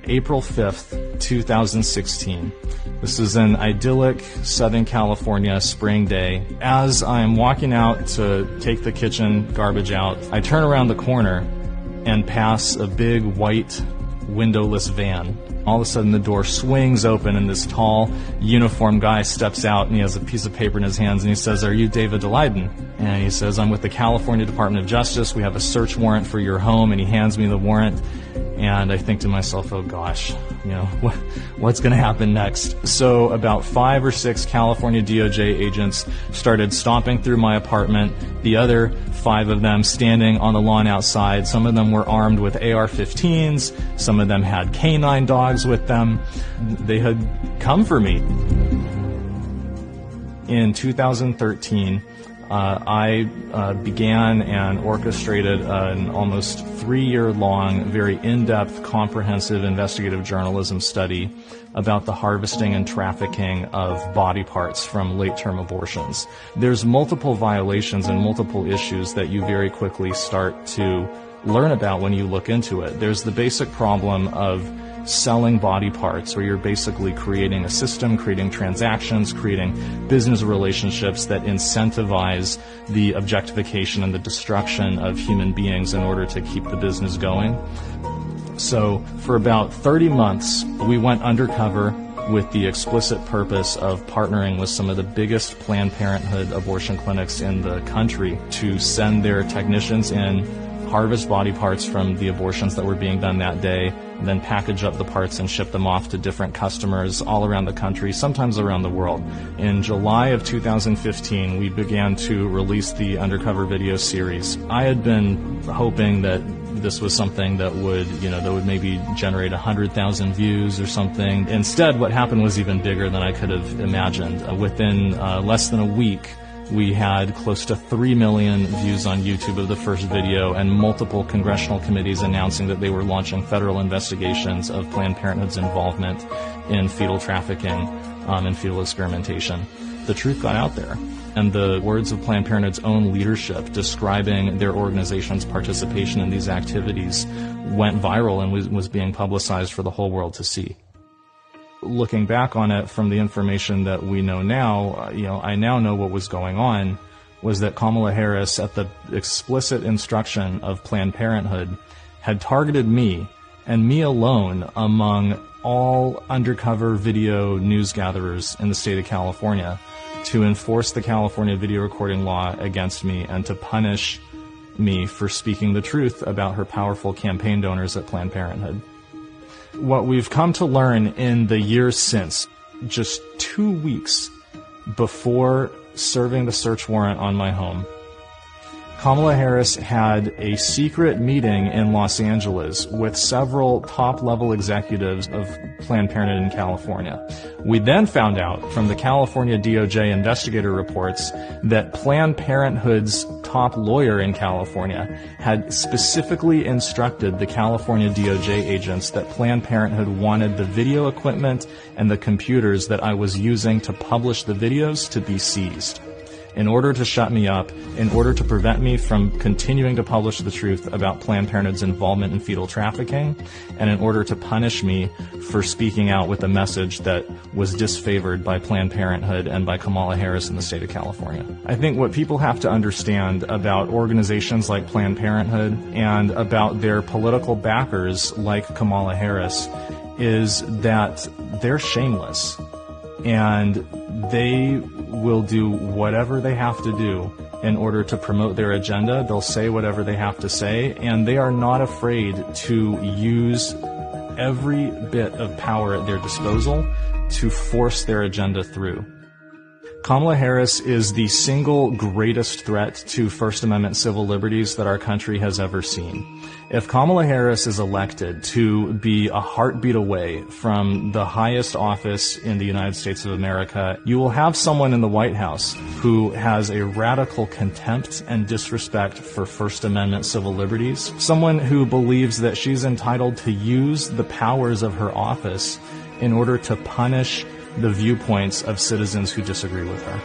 April 5th, 2016. This is an idyllic Southern California spring day. As I'm walking out to take the kitchen garbage out, I turn around the corner and pass a big white windowless van. All of a sudden the door swings open and this tall, uniformed guy steps out and he has a piece of paper in his hands and he says, "Are you David Daleiden?" And he says, "I'm with the California Department of Justice. We have a search warrant for your home." And he hands me the warrant. And I think to myself, oh gosh, what's going to happen next? So about 5 or 6 California DOJ agents started stomping through my apartment, the other 5 of them standing on the lawn outside. Some of them were armed with AR-15s, some of them had canine dogs with them. They had come for me. In 2013, I began and orchestrated an almost 3-year-long, very in-depth, comprehensive investigative journalism study about the harvesting and trafficking of body parts from late-term abortions. There's multiple violations and multiple issues that you very quickly start to learn about when you look into it. There's the basic problem of selling body parts, where you're basically creating a system, creating transactions, creating business relationships that incentivize the objectification and the destruction of human beings in order to keep the business going. So for about 30 months, we went undercover with the explicit purpose of partnering with some of the biggest Planned Parenthood abortion clinics in the country to send their technicians in, harvest body parts from the abortions that were being done that day, and then package up the parts and ship them off to different customers all around the country, sometimes around the world. In July of 2015, we began to release the Undercover video series. I had been hoping that this was something that would, that would maybe generate 100,000 views or something. Instead, what happened was even bigger than I could have imagined. Within less than a week, we had close to 3 million views on YouTube of the first video, and multiple congressional committees announcing that they were launching federal investigations of Planned Parenthood's involvement in fetal trafficking and fetal experimentation. The truth got out there, and the words of Planned Parenthood's own leadership describing their organization's participation in these activities went viral and was being publicized for the whole world to see. Looking back on it from the information that we know now, I now know what was going on was that Kamala Harris, at the explicit instruction of Planned Parenthood, had targeted me, and me alone, among all undercover video news gatherers in the state of California, to enforce the California video recording law against me and to punish me for speaking the truth about her powerful campaign donors at Planned Parenthood. What we've come to learn in the years since, just 2 weeks before serving the search warrant on my home, Kamala Harris had a secret meeting in Los Angeles with several top-level executives of Planned Parenthood in California. We then found out from the California DOJ investigator reports that Planned Parenthood's top lawyer in California had specifically instructed the California DOJ agents that Planned Parenthood wanted the video equipment and the computers that I was using to publish the videos to be seized, in order to shut me up, in order to prevent me from continuing to publish the truth about Planned Parenthood's involvement in fetal trafficking, and in order to punish me for speaking out with a message that was disfavored by Planned Parenthood and by Kamala Harris in the state of California. I think what people have to understand about organizations like Planned Parenthood and about their political backers like Kamala Harris is that they're shameless, and they will do whatever they have to do in order to promote their agenda. They'll say whatever they have to say, and they are not afraid to use every bit of power at their disposal to force their agenda through. Kamala Harris is the single greatest threat to First Amendment civil liberties that our country has ever seen. If Kamala Harris is elected to be a heartbeat away from the highest office in the United States of America, you will have someone in the White House who has a radical contempt and disrespect for First Amendment civil liberties, someone who believes that she's entitled to use the powers of her office in order to punish the viewpoints of citizens who disagree with her.